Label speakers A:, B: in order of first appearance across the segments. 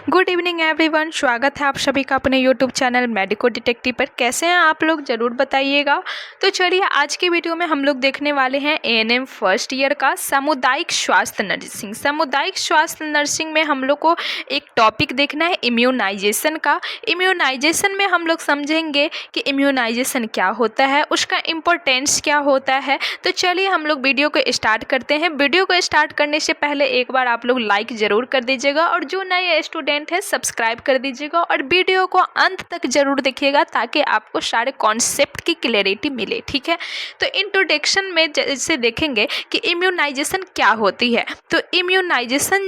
A: Good evening everyone, स्वागत है आप सभी का अपने यूट्यूब चैनल मेडिको डिटेक्टिव पर। कैसे हैं आप लोग, ज़रूर बताइएगा। तो चलिए आज की वीडियो में हम लोग देखने वाले हैं एएनएम फर्स्ट ईयर का सामुदायिक स्वास्थ्य नर्सिंग। सामुदायिक स्वास्थ्य नर्सिंग में हम लोग को एक टॉपिक देखना है इम्यूनाइजेशन का। इम्यूनाइजेशन में हम लोग समझेंगे कि इम्यूनाइजेशन क्या होता है, उसका इम्पोर्टेंस क्या होता है। तो चलिए हम लोग वीडियो को स्टार्ट करते हैं। वीडियो को स्टार्ट करने से पहले एक बार आप लोग लाइक ज़रूर कर दीजिएगा और जो नए स्टूडेंट है सब्सक्राइब कर दीजिएगा और वीडियो को अंत तक जरूर देखिएगा ताकि आपको सारे कॉन्सेप्ट की क्लैरिटी मिले। ठीक है, तो इंट्रोडक्शन में जैसे देखेंगे कि इम्यूनाइजेशन क्या होती है। तो इम्यूनाइजेशन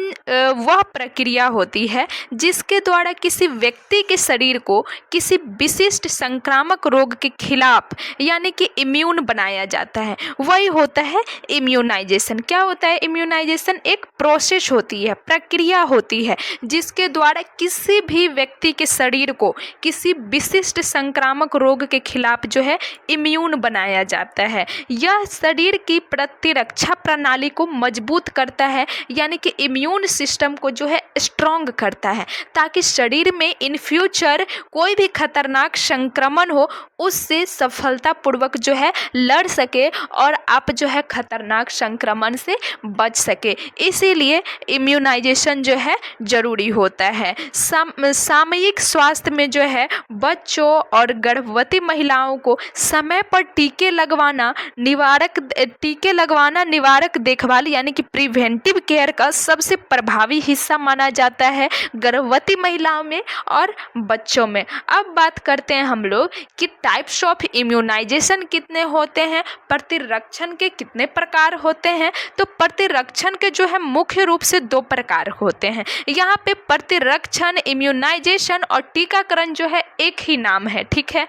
A: वह प्रक्रिया होती है जिसके द्वारा किसी व्यक्ति के शरीर को किसी विशिष्ट संक्रामक रोग के खिलाफ यानी कि इम्यून बनाया जाता है, वही होता है इम्यूनाइजेशन। क्या होता है इम्यूनाइजेशन? एक प्रोसेस होती है, प्रक्रिया होती है जिसके द्वारा किसी भी व्यक्ति के शरीर को किसी विशिष्ट संक्रामक रोग के खिलाफ जो है इम्यून बनाया जाता है। यह शरीर की प्रतिरक्षा प्रणाली को मजबूत करता है यानी कि इम्यून सिस्टम को जो है स्ट्रॉन्ग करता है ताकि शरीर में इन फ्यूचर कोई भी खतरनाक संक्रमण हो उससे सफलतापूर्वक जो है लड़ सके और आप जो है खतरनाक संक्रमण से बच सके। इसीलिए इम्यूनाइजेशन जो है जरूरी होता है। सामयिक स्वास्थ्य में जो है बच्चों और गर्भवती महिलाओं को समय पर टीके लगवाना निवारक देखभाल यानी कि प्रिवेंटिव केयर का सबसे प्रभावी हिस्सा माना जाता है गर्भवती महिलाओं में और बच्चों में। अब बात करते हैं हम लोग कि टाइप्स ऑफ इम्यूनाइजेशन कितने होते हैं, प्रतिरक्षण के कितने प्रकार होते हैं। तो प्रतिरक्षण के जो है मुख्य रूप से दो प्रकार होते हैं। यहाँ पे प्रतिरक्षण, इम्यूनाइजेशन और टीकाकरण जो है एक ही नाम है। ठीक है,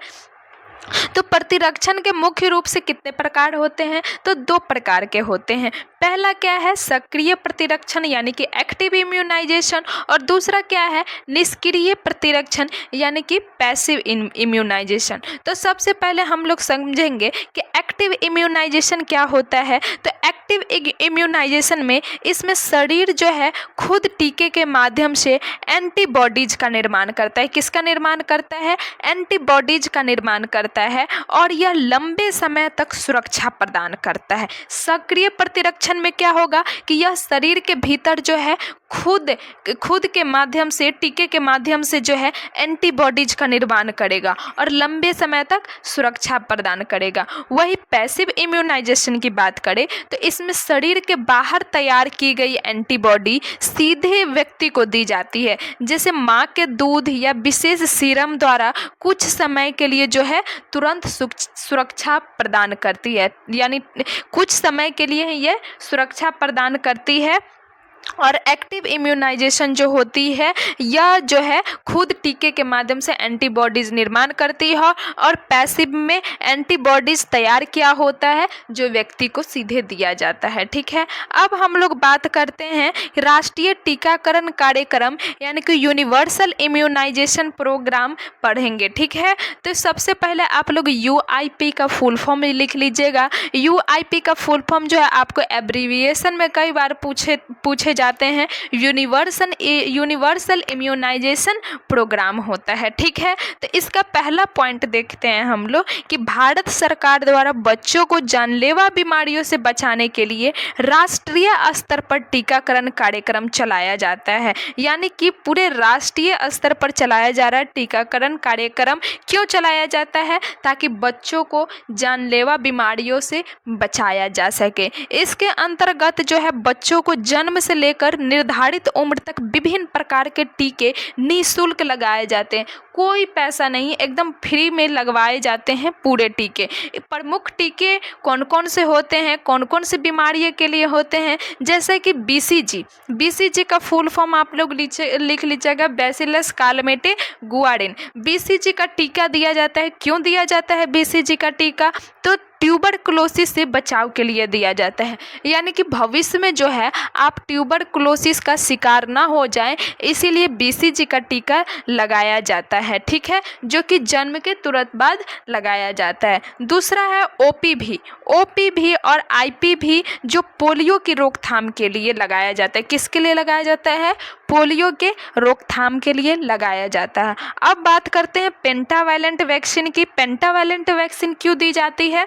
A: तो प्रतिरक्षण के मुख्य रूप से कितने प्रकार होते हैं? तो दो प्रकार के होते हैं। पहला क्या है? सक्रिय प्रतिरक्षण यानी कि एक्टिव इम्यूनाइजेशन और दूसरा क्या है? निष्क्रिय प्रतिरक्षण यानी कि पैसिव इम्यूनाइजेशन। तो सबसे पहले हम लोग समझेंगे कि एक्टिव इम्यूनाइजेशन क्या होता है। तो एक्टिव इम्यूनाइजेशन में इसमें शरीर जो है खुद टीके के माध्यम से एंटीबॉडीज का निर्माण करता है। किसका निर्माण करता है? एंटीबॉडीज का निर्माण करता है और यह लंबे समय तक सुरक्षा प्रदान करता है। सक्रिय प्रतिरक्षण में क्या होगा कि यह शरीर के भीतर जो है खुद के माध्यम से, टीके के माध्यम से जो है एंटीबॉडीज का निर्माण करेगा और लंबे समय तक सुरक्षा प्रदान करेगा। वही पैसिव इम्यूनाइजेशन की बात करें तो इसमें शरीर के बाहर तैयार की गई एंटीबॉडी सीधे व्यक्ति को दी जाती है, जैसे माँ के दूध या विशेष सीरम द्वारा कुछ समय के लिए जो है तुरंत सुरक्षा प्रदान करती है, यानी कुछ समय के लिए यह सुरक्षा प्रदान करती है। और एक्टिव इम्यूनाइजेशन जो होती है यह जो है खुद टीके के माध्यम से एंटीबॉडीज निर्माण करती है और पैसिव में एंटीबॉडीज तैयार किया होता है जो व्यक्ति को सीधे दिया जाता है। ठीक है, अब हम लोग बात करते हैं राष्ट्रीय टीकाकरण कार्यक्रम यानी कि यूनिवर्सल इम्यूनाइजेशन प्रोग्राम पढ़ेंगे। ठीक है, तो सबसे पहले आप लोग UIP का फुल फॉर्म लिख लीजिएगा। UIP का फुल फॉर्म जो है आपको एब्रीविएशन में कई बार पूछे जाते हैं। यूनिवर्सल इम्यूनाइजेशन प्रोग्राम होता है। ठीक है, तो इसका पहला पॉइंट देखते हैं हम लोग कि भारत सरकार द्वारा बच्चों को जानलेवा बीमारियों से बचाने के लिए राष्ट्रीय स्तर पर टीकाकरण कार्यक्रम चलाया जाता है। यानी कि पूरे राष्ट्रीय स्तर पर चलाया जा रहा है टीकाकरण कार्यक्रम। क्यों चलाया जाता है? ताकि बच्चों को जानलेवा बीमारियों से बचाया जा सके। इसके अंतर्गत जो है बच्चों को जन्म से लेकर निर्धारित उम्र तक विभिन्न प्रकार के टीके निःशुल्क लगाए जाते हैं। कोई पैसा नहीं, एकदम फ्री में लगवाए जाते हैं पूरे टीके। प्रमुख टीके कौन कौन से होते हैं, कौन कौन से बीमारियों के लिए होते हैं? जैसे कि BCG का फुल फॉर्म आप लोग लिख लीजिएगा, बैसिलस कालमेटे गुआरिन। BCG का टीका दिया जाता है। क्यों दिया जाता है BCG का टीका? तो ट्यूबरकुलोसिस से बचाव के लिए दिया जाता है, यानी कि भविष्य में जो है आप ट्यूबरकुलोसिस का शिकार ना हो जाएं, इसीलिए बीसीजी का टीका लगाया जाता है, ठीक है, जो कि जन्म के तुरंत बाद लगाया जाता है। दूसरा है ओपीवी और आईपीवी, जो पोलियो की रोकथाम के लिए लगाया जाता है। किसके लिए लगाया जाता है? पोलियो के रोकथाम के लिए लगाया जाता है। अब बात करते हैं पेंटावैलेंट वैक्सीन की। पेंटावैलेंट वैक्सीन क्यों दी जाती है?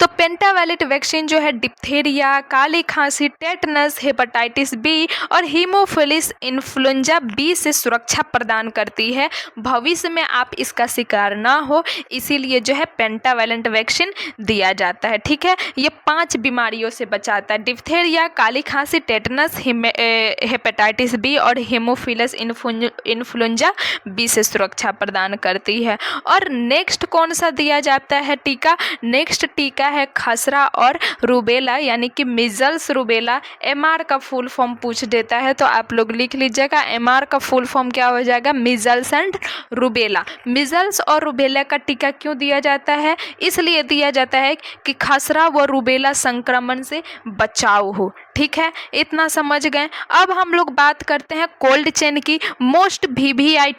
A: तो पेंटावैलेंट वैक्सीन जो है डिप्थीरिया, काली खांसी, टेटनस, हेपेटाइटिस बी और हीमोफिलस इन्फ्लुएंजा बी से सुरक्षा प्रदान करती है। भविष्य में आप इसका शिकार ना हो, इसीलिए जो है पेंटावैलेंट वैक्सीन दिया जाता है, ठीक है। ये 5 बीमारियों से बचाता है: डिप्थीरिया, काली खांसी, टेटनस, हेपेटाइटिस बी और हीमोफिलस इन्फ्लुएंजा बी से सुरक्षा प्रदान करती है। और नेक्स्ट कौन सा दिया जाता है टीका? नेक्स्ट टीका है खसरा और रूबेला, यानी कि मिजल्स रूबेला। एमआर का फुल फॉर्म पूछ देता है तो आप लोग लिख लीजिएगा, एमआर का फुल फॉर्म क्या हो जाएगा? Measles and rubella. मिजल्स और रूबेला का टीका क्यों दिया जाता है? इसलिए दिया जाता है कि खसरा व रूबेला संक्रमण से बचाव हो, ठीक है, इतना समझ गए। अब हम लोग बात करते हैं कोल्ड चेन की। मोस्ट वीवीआई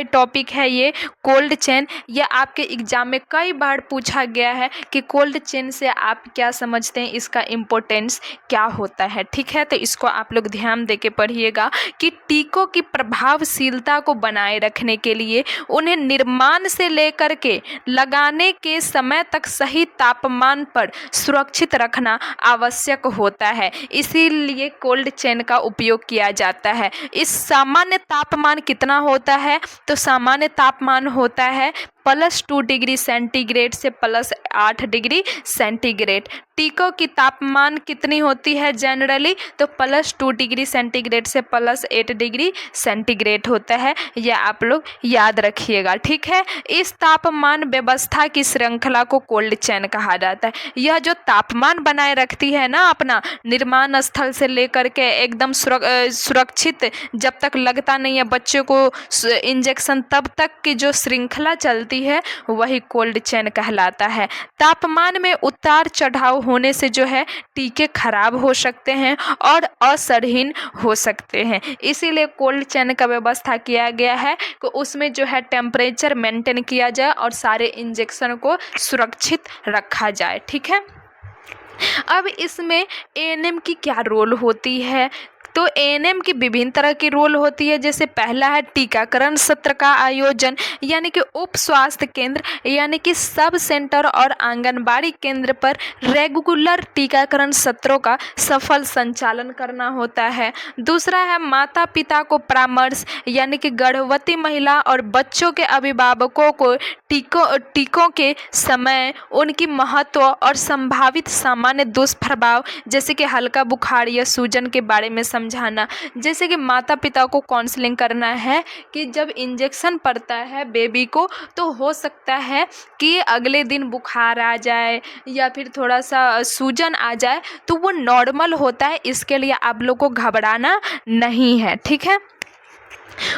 A: टॉपिक है ये कोल्ड चेन। यह आपके एग्जाम में कई बार पूछा गया है कि कोल्ड चेन से आप क्या समझते हैं, इसका इम्पोर्टेंस क्या होता है, ठीक है। तो इसको आप लोग ध्यान दे के पढ़िएगा कि टीकों की प्रभावशीलता को बनाए रखने के लिए उन्हें निर्माण से लेकर के लगाने के समय तक सही तापमान पर सुरक्षित रखना आवश्यक होता है, इसीलिए कोल्ड चेन का उपयोग किया जाता है। इस सामान्य तापमान कितना होता है? तो सामान्य तापमान होता है +2 डिग्री सेंटीग्रेड से +8 डिग्री सेंटीग्रेड। टीकों की तापमान कितनी होती है जनरली? तो +2 डिग्री सेंटीग्रेड से +8 डिग्री सेंटीग्रेड होता है, यह आप लोग याद रखिएगा, ठीक है। इस तापमान व्यवस्था की श्रृंखला को कोल्ड चेन कहा जाता है। यह जो तापमान बनाए रखती है ना अपना निर्माण स्थल से लेकर के एकदम सुरक्षित, जब तक लगता नहीं है बच्चों को इंजेक्शन, तब तक की जो श्रृंखला चलती है वही कोल्ड चेन कहलाता है। तापमान में उतार चढ़ाव होने से जो है टीके खराब हो सकते हैं और असरहीन हो सकते हैं, इसीलिए कोल्ड चेन का व्यवस्था किया गया है कि उसमें जो है टेम्परेचर मेंटेन किया जाए और सारे इंजेक्शन को सुरक्षित रखा जाए, ठीक है। अब इसमें एएनएम की क्या रोल होती है? तो एएनएम की विभिन्न तरह की रोल होती है। जैसे पहला है टीकाकरण सत्र का आयोजन, यानी कि उप स्वास्थ्य केंद्र यानी कि सब सेंटर और आंगनबाड़ी केंद्र पर रेगुलर टीकाकरण सत्रों का सफल संचालन करना होता है। दूसरा है माता पिता को परामर्श, यानी कि गर्भवती महिला और बच्चों के अभिभावकों को टीकों के समय उनकी महत्व और संभावित सामान्य दुष्प्रभाव जैसे कि हल्का बुखार या सूजन के बारे में समझाना। जैसे कि माता पिता को काउंसलिंग करना है कि जब इंजेक्शन पड़ता है बेबी को तो हो सकता है कि अगले दिन बुखार आ जाए या फिर थोड़ा सा सूजन आ जाए, तो वो नॉर्मल होता है, इसके लिए आप लोग को घबराना नहीं है, ठीक है।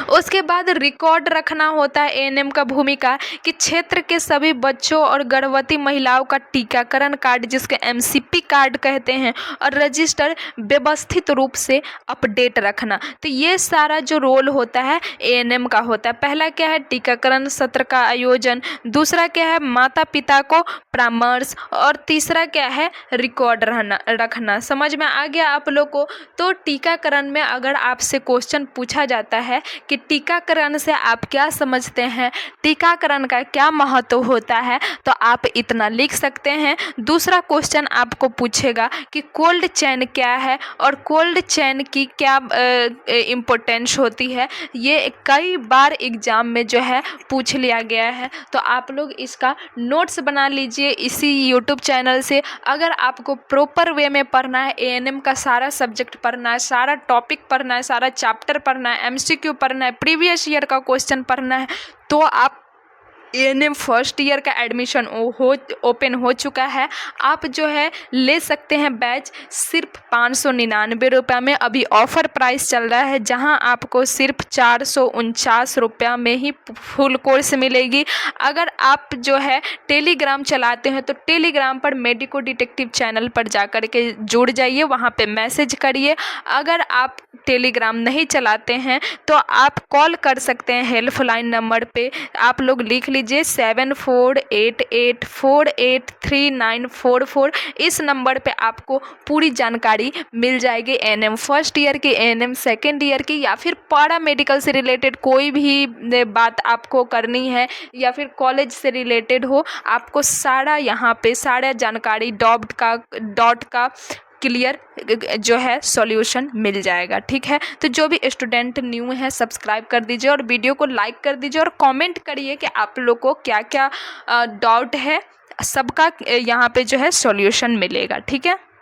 A: उसके बाद रिकॉर्ड रखना होता है एएनएम का भूमिका कि क्षेत्र के सभी बच्चों और गर्भवती महिलाओं का टीकाकरण कार्ड, जिसके एमसीपी कार्ड कहते हैं, और रजिस्टर व्यवस्थित रूप से अपडेट रखना। तो ये सारा जो रोल होता है एएनएम का होता है। पहला क्या है? टीकाकरण सत्र का आयोजन। दूसरा क्या है? माता पिता को परामर्श। और तीसरा क्या है? रिकॉर्ड रखना। समझ में आ गया आप लोग को? तो टीकाकरण में अगर आपसे क्वेश्चन पूछा जाता है कि टीकाकरण से आप क्या समझते हैं, टीकाकरण का क्या महत्व होता है, तो आप इतना लिख सकते हैं। दूसरा क्वेश्चन आपको पूछेगा कि कोल्ड चेन क्या है और कोल्ड चेन की क्या इम्पोर्टेंस होती है। ये कई बार एग्जाम में जो है पूछ लिया गया है, तो आप लोग इसका नोट्स बना लीजिए इसी यूट्यूब चैनल से। अगर आपको प्रॉपर वे में पढ़ना है, एएनएम का सारा सब्जेक्ट पढ़ना है, सारा टॉपिक पढ़ना है, सारा चैप्टर पढ़ना है, एमसीक्यू पढ़ना है, प्रीवियस ईयर का क्वेश्चन पढ़ना है, तो आप एएनएम फर्स्ट ईयर का एडमिशन ओपन हो चुका है। आप जो है ले सकते हैं बैच सिर्फ 599 रुपये में। अभी ऑफ़र प्राइस चल रहा है जहां आपको सिर्फ 449 रुपया में ही फुल कोर्स मिलेगी। अगर आप जो है टेलीग्राम चलाते हैं तो टेलीग्राम पर मेडिको डिटेक्टिव चैनल पर जाकर के जुड़ जाइए, वहां पे मैसेज करिए। अगर आप टेलीग्राम नहीं चलाते हैं तो आप कॉल कर सकते हैं हेल्पलाइन नंबर पे। आप लोग लिख लीजिए 7488483944। इस नंबर पे आपको पूरी जानकारी मिल जाएगी एएनएम फर्स्ट ईयर की, एएनएम सेकेंड ईयर की, या फिर पैरा मेडिकल से रिलेटेड कोई भी बात आपको करनी है या फिर कॉलेज से रिलेटेड हो, आपको सारा यहाँ पे सारा जानकारी डॉट का क्लियर जो है सॉल्यूशन मिल जाएगा। ठीक है, तो जो भी स्टूडेंट न्यू है सब्सक्राइब कर दीजिए और वीडियो को लाइक कर दीजिए और कमेंट करिए कि आप लोग को क्या क्या डाउट है, सबका यहाँ पे जो है सॉल्यूशन मिलेगा। ठीक है।